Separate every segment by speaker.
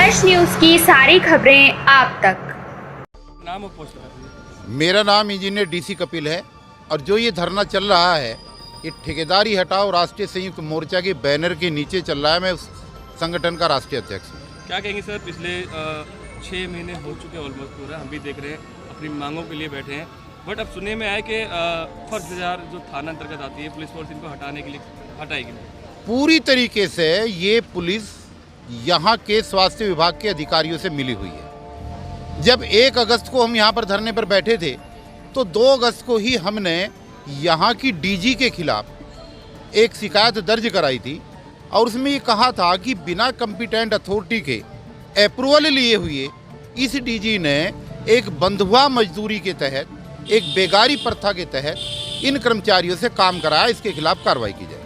Speaker 1: Fresh news की सारी खबरें आप तक।
Speaker 2: नाम और पोस्ट बता दीजिए।
Speaker 3: मेरा नाम इंजीनियर डीसी कपिल है और जो ये धरना चल रहा है ये ठेकेदारी हटाओ राष्ट्रीय संयुक्त मोर्चा के बैनर के नीचे चल रहा है। मैं उस संगठन का राष्ट्रीय अध्यक्ष हूँ।
Speaker 2: क्या कहेंगे सर, पिछले 6 महीने हो चुके ऑलमोस्ट पूरा, हम भी देख रहे हैं, अपनी मांगों के लिए बैठे हैं, बट अब सुनने में आया कि फर्स्ट बाजार जो थाना अंतर्गत आती है पुलिस फोर्स इनको हटाने के लिए हटाएगी।
Speaker 3: पूरी तरीके से ये पुलिस यहाँ के स्वास्थ्य विभाग के अधिकारियों से मिली हुई है। जब 1 अगस्त को हम यहाँ पर धरने पर बैठे थे तो 2 अगस्त को ही हमने यहाँ की डीजी के खिलाफ एक शिकायत दर्ज कराई थी और उसमें ये कहा था कि बिना कॉम्पिटेंट अथॉरिटी के अप्रूवल लिए हुए इस डीजी ने एक बंधुआ मजदूरी के तहत, एक बेगारी प्रथा के तहत इन कर्मचारियों से काम कराया, इसके खिलाफ कार्रवाई की जाए।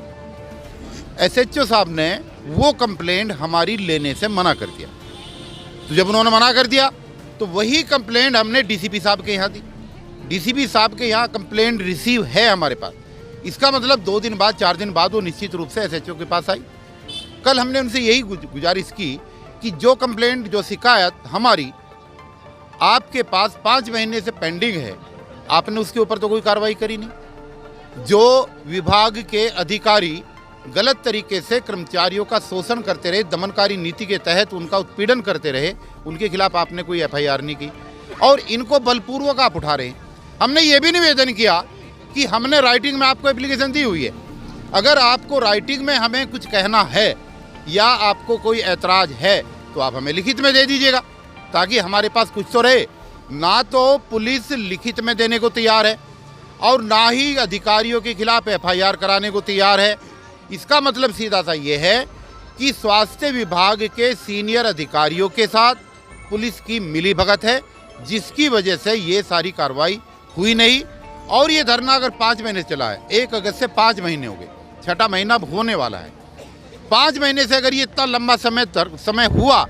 Speaker 3: एसएचओ साहब ने वो कंप्लेंट हमारी लेने से मना कर दिया। तो जब उन्होंने मना कर दिया तो वही कंप्लेंट हमने डीसीपी साहब के यहाँ दी। डीसीपी साहब के यहाँ कंप्लेंट रिसीव है हमारे पास। इसका मतलब 2 दिन बाद 4 दिन बाद वो निश्चित रूप से एसएचओ के पास आई। कल हमने उनसे यही गुजारिश की कि जो कंप्लेंट, जो शिकायत हमारी आपके पास 5 महीने से पेंडिंग है, आपने उसके ऊपर तो कोई कार्रवाई करी नहीं। जो विभाग के अधिकारी गलत तरीके से कर्मचारियों का शोषण करते रहे, दमनकारी नीति के तहत उनका उत्पीड़न करते रहे, उनके खिलाफ आपने कोई एफआईआर नहीं की और इनको बलपूर्वक आप उठा रहे हैं। हमने ये भी निवेदन किया कि हमने राइटिंग में आपको एप्लीकेशन दी हुई है, अगर आपको राइटिंग में हमें कुछ कहना है या आपको कोई ऐतराज है तो आप हमें लिखित में दे दीजिएगा ताकि हमारे पास कुछ तो रहे। ना तो पुलिस लिखित में देने को तैयार है और ना ही अधिकारियों के खिलाफ एफआईआर कराने को तैयार है। इसका मतलब सीधा सा ये है कि स्वास्थ्य विभाग के सीनियर अधिकारियों के साथ पुलिस की मिलीभगत है, जिसकी वजह से ये सारी कार्रवाई हुई नहीं। और ये धरना अगर 5 महीने चला है, 1 अगस्त से 5 महीने हो गए, 6ठा महीना होने वाला है। 5 महीने से अगर ये इतना लंबा समय हुआ,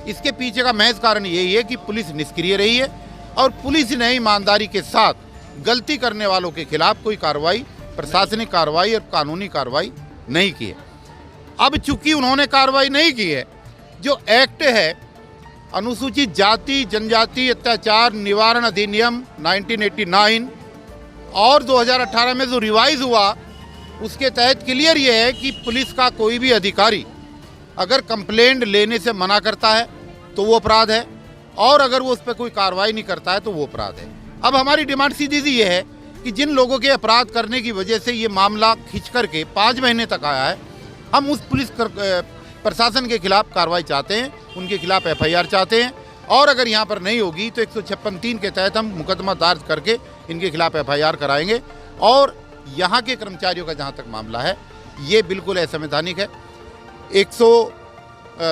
Speaker 3: इसके पीछे का महज कारण यही है कि पुलिस निष्क्रिय रही है और पुलिस ने ईमानदारी के साथ गलती करने वालों के खिलाफ कोई कार्रवाई, प्रशासनिक कार्रवाई और कानूनी कार्रवाई नहीं की है। अब चूंकि उन्होंने कार्रवाई नहीं की है, जो एक्ट है अनुसूचित जाति जनजाति अत्याचार निवारण अधिनियम 1989 और 2018 में जो रिवाइज हुआ, उसके तहत क्लियर ये है कि पुलिस का कोई भी अधिकारी अगर कंप्लेंट लेने से मना करता है तो वो अपराध है और अगर वो उस पर कोई कार्रवाई नहीं करता है तो वो अपराध है। अब हमारी डिमांड सीधी सी ये है कि जिन लोगों के अपराध करने की वजह से ये मामला खींच करके 5 महीने तक आया है, हम उस पुलिस प्रशासन के खिलाफ कार्रवाई चाहते हैं, उनके खिलाफ एफआईआर चाहते हैं और अगर यहाँ पर नहीं होगी तो 156(3) के तहत हम मुकदमा दर्ज करके इनके खिलाफ एफआईआर कराएंगे। और यहाँ के कर्मचारियों का जहाँ तक मामला है ये बिल्कुल असंवैधानिक है।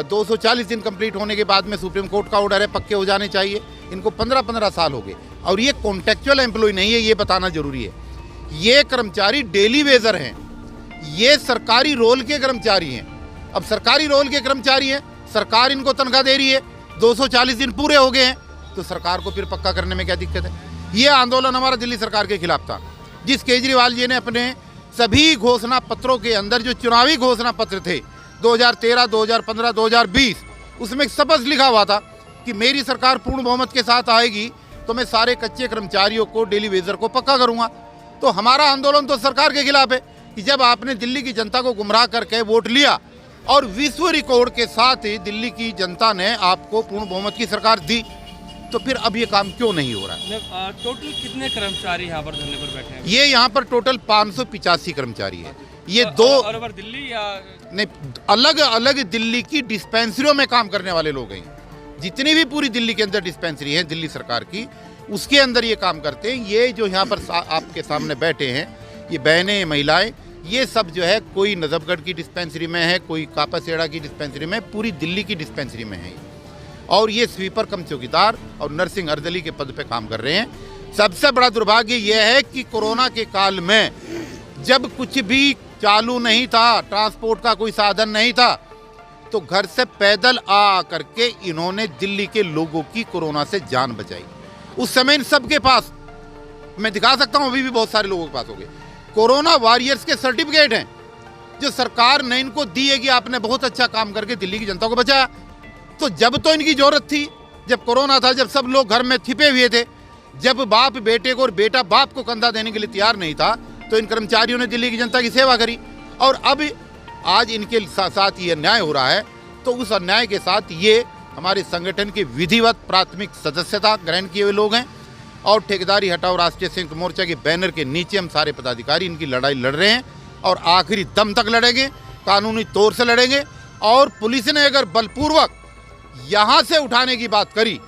Speaker 3: 240 दिन कंप्लीट होने के बाद में सुप्रीम कोर्ट का ऑर्डर है, पक्के हो जाने चाहिए। इनको 15-15 साल हो गए और ये कॉन्ट्रेक्चुअल एम्प्लॉय नहीं है, ये बताना जरूरी है। ये कर्मचारी डेली वेजर हैं, ये सरकारी रोल के कर्मचारी हैं। अब सरकारी रोल के कर्मचारी हैं, सरकार इनको तनख्वाह दे रही है, 240 दिन पूरे हो गए हैं, तो सरकार को फिर पक्का करने में क्या दिक्कत है। ये आंदोलन हमारा दिल्ली सरकार के खिलाफ था, जिस केजरीवाल जी ने अपने सभी घोषणा पत्रों के अंदर जो चुनावी घोषणा पत्र थे 2013, 2015, 2020, उसमें स्पष्ट लिखा हुआ था कि मेरी सरकार पूर्ण बहुमत के साथ आएगी तो मैं सारे कच्चे कर्मचारियों को, डेली वेजर को पक्का करूंगा। तो हमारा आंदोलन तो सरकार के खिलाफ है कि जब आपने दिल्ली की जनता को गुमराह करके वोट लिया और विश्व रिकॉर्ड के साथ ही दिल्ली की जनता ने आपको पूर्ण बहुमत की सरकार दी, तो फिर अब ये काम क्यों नहीं हो रहा है।
Speaker 2: टोटल कितने कर्मचारी यहाँ पर धरने पर बैठे हैं?
Speaker 3: ये यहाँ पर टोटल 585 कर्मचारी है। ये
Speaker 2: और दिल्ली या
Speaker 3: नहीं, अलग अलग दिल्ली की डिस्पेंसरियों में काम करने वाले लोग हैं। जितनी भी पूरी दिल्ली के अंदर डिस्पेंसरी है दिल्ली सरकार की, उसके अंदर ये काम करते हैं। ये जो यहाँ पर आपके सामने बैठे हैं, ये बहनें, महिलाएं, ये सब जो है कोई नजफगढ़ की डिस्पेंसरी में है, कोई कापासेड़ा की डिस्पेंसरी में, पूरी दिल्ली की डिस्पेंसरी में है। और ये स्वीपर कम चौकीदार और नर्सिंग अर्दली के पद पे काम कर रहे हैं। सबसे बड़ा दुर्भाग्य यह है कि कोरोना के काल में जब कुछ भी चालू नहीं था, ट्रांसपोर्ट का कोई साधन नहीं था, तो घर से पैदल आ करके इन्होंने दिल्ली के लोगों की कोरोना से जान बचाई। उस समय इन सबके पास, मैं दिखा सकता हूं, अभी भी बहुत सारे लोगों के पास हो गए कोरोना वॉरियर्स के सर्टिफिकेट हैं जो सरकार ने इनको दी है कि आपने बहुत अच्छा काम करके दिल्ली की जनता को बचाया। तो जब तो इनकी जरूरत थी, जब कोरोना था, जब सब लोग घर में छिपे हुए थे, जब बाप बेटे को और बेटा बाप को कंधा देने के लिए तैयार नहीं था, तो इन कर्मचारियों ने दिल्ली की जनता की सेवा करी। और अब आज इनके साथ ये अन्याय हो रहा है, तो उस अन्याय के साथ ये हमारे संगठन के विधिवत प्राथमिक सदस्यता ग्रहण किए हुए लोग हैं और ठेकेदारी हटाओ राष्ट्रीय संयुक्त मोर्चा के बैनर के नीचे हम सारे पदाधिकारी इनकी लड़ाई लड़ रहे हैं और आखिरी दम तक लड़ेंगे, कानूनी तौर से लड़ेंगे। और पुलिस ने अगर बलपूर्वक यहाँ से उठाने की बात करी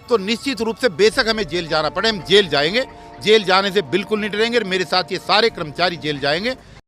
Speaker 3: तो निश्चित रूप से बेशक हमें जेल जाना पड़े, हम जेल जाएंगे, जेल जाने से बिल्कुल नहीं डरेंगे। मेरे साथ ये सारे कर्मचारी जेल जाएंगे